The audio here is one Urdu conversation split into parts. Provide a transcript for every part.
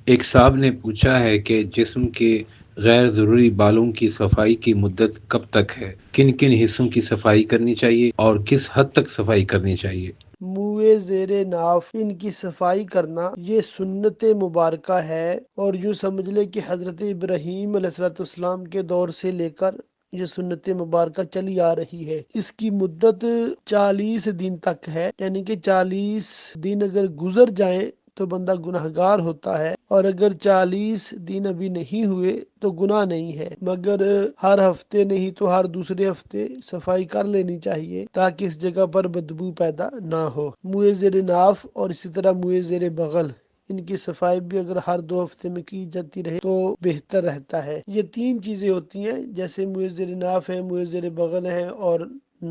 ایک صاحب نے پوچھا ہے کہ جسم کے غیر ضروری بالوں کی صفائی کی مدت کب تک ہے؟ کن کن حصوں کی صفائی کرنی چاہیے اور کس حد تک صفائی کرنی چاہیے؟ منہ زیر ناف ان کی صفائی کرنا یہ سنت مبارکہ ہے، اور یوں سمجھ لے کہ حضرت ابراہیم علیہ السلام کے دور سے لے کر یہ سنت مبارکہ چلی آ رہی ہے۔ اس کی مدت 40 دن تک ہے، یعنی کہ 40 دن اگر گزر جائیں تو بندہ گناہگار ہوتا ہے، اور اگر 40 دن ابھی نہیں ہوئے تو گناہ نہیں ہے، مگر ہر ہفتے نہیں تو ہر دوسرے ہفتے صفائی کر لینی چاہیے تاکہ اس جگہ پر بدبو پیدا نہ ہو۔ منہ زیر ناف اور اسی طرح منہ زیر بغل، ان کی صفائی بھی اگر ہر 2 ہفتے میں کی جاتی رہے تو بہتر رہتا ہے۔ یہ 3 چیزیں ہوتی ہیں، جیسے منہ زیر ناف ہے، منہ زیر بغل ہے اور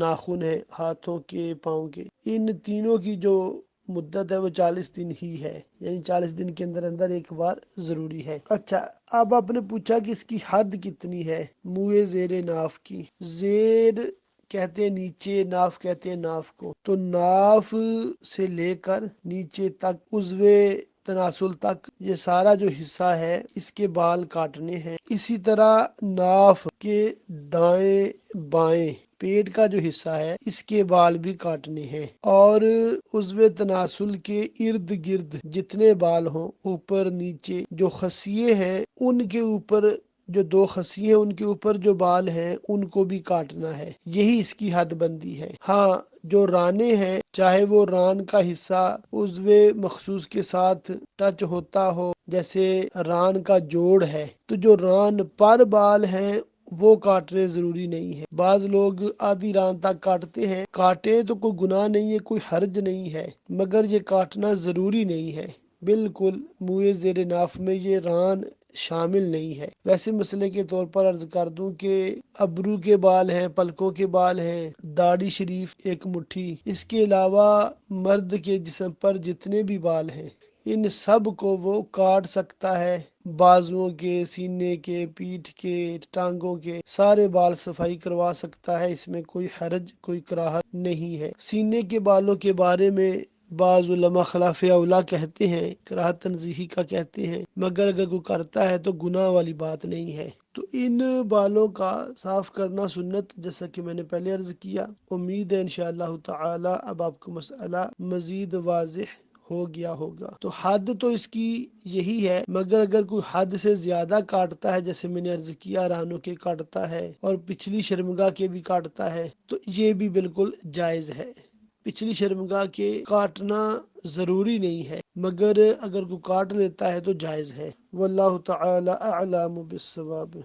ناخن ہے ہاتھوں کے پاؤں کے۔ ان تینوں کی جو مدت ہے وہ 40 دن ہی ہے، یعنی 40 دن کے اندر اندر ایک بار ضروری ہے۔ اچھا، اب آپ نے پوچھا کہ اس کی حد کتنی ہے منہ زیر ناف کی۔ زیر کہتے ہیں نیچے، ناف کہتے ہیں ناف کو، تو ناف سے لے کر نیچے تک عضو تناسل تک یہ سارا جو حصہ ہے اس کے بال کاٹنے ہیں۔ اسی طرح ناف کے دائیں بائیں پیٹ کا جو حصہ ہے اس کے بال بھی کاٹنے ہیں، اور عضو تناسل کے ارد گرد جتنے بال ہوں، اوپر نیچے جو خصیے ہیں ان کے اوپر، جو 2 خصیے ہیں ان کے اوپر جو بال ہیں ان کو بھی کاٹنا ہے۔ یہی اس کی حد بندی ہے۔ ہاں، جو رانے ہیں، چاہے وہ ران کا حصہ عضو مخصوص کے ساتھ ٹچ ہوتا ہو، جیسے ران کا جوڑ ہے، تو جو ران پر بال ہیں وہ کاٹنے ضروری نہیں ہے۔ بعض لوگ آدھی ران تک کاٹتے ہیں، کاٹے تو کوئی گناہ نہیں ہے، کوئی حرج نہیں ہے، مگر یہ کاٹنا ضروری نہیں ہے۔ بالکل منہ زیر ناف میں یہ ران شامل نہیں ہے۔ ویسے مسئلے کے طور پر عرض کر دوں کہ ابرو کے بال ہیں، پلکوں کے بال ہیں، داڑھی شریف ایک مٹھی، اس کے علاوہ مرد کے جسم پر جتنے بھی بال ہیں ان سب کو وہ کاٹ سکتا ہے۔ بازوؤں کے، سینے کے، پیٹھ کے، ٹانگوں کے سارے بال صفائی کروا سکتا ہے، اس میں کوئی حرج، کوئی کراہت نہیں ہے۔ سینے کے بالوں کے بارے میں بعض علماء خلاف اولا کہتے ہیں، کراہت تنزیہی کا کہتے ہیں، مگر اگر کوئی کرتا ہے تو گناہ والی بات نہیں ہے۔ تو ان بالوں کا صاف کرنا سنت، جیسا کہ میں نے پہلے عرض کیا۔ امید ہے انشاءاللہ تعالی اب آپ کو مسئلہ مزید واضح ہو گیا ہوگا۔ تو حد تو اس کی یہی ہے، مگر اگر کوئی حد سے زیادہ کاٹتا ہے، جیسے میں نے عرض کیا رانوں کے کاٹتا ہے اور پچھلی شرمگاہ کے بھی کاٹتا ہے، تو یہ بھی بالکل جائز ہے۔ پچھلی شرمگاہ کے کاٹنا ضروری نہیں ہے، مگر اگر کوئی کاٹ لیتا ہے تو جائز ہے۔ واللہ تعالی اعلم بالصواب۔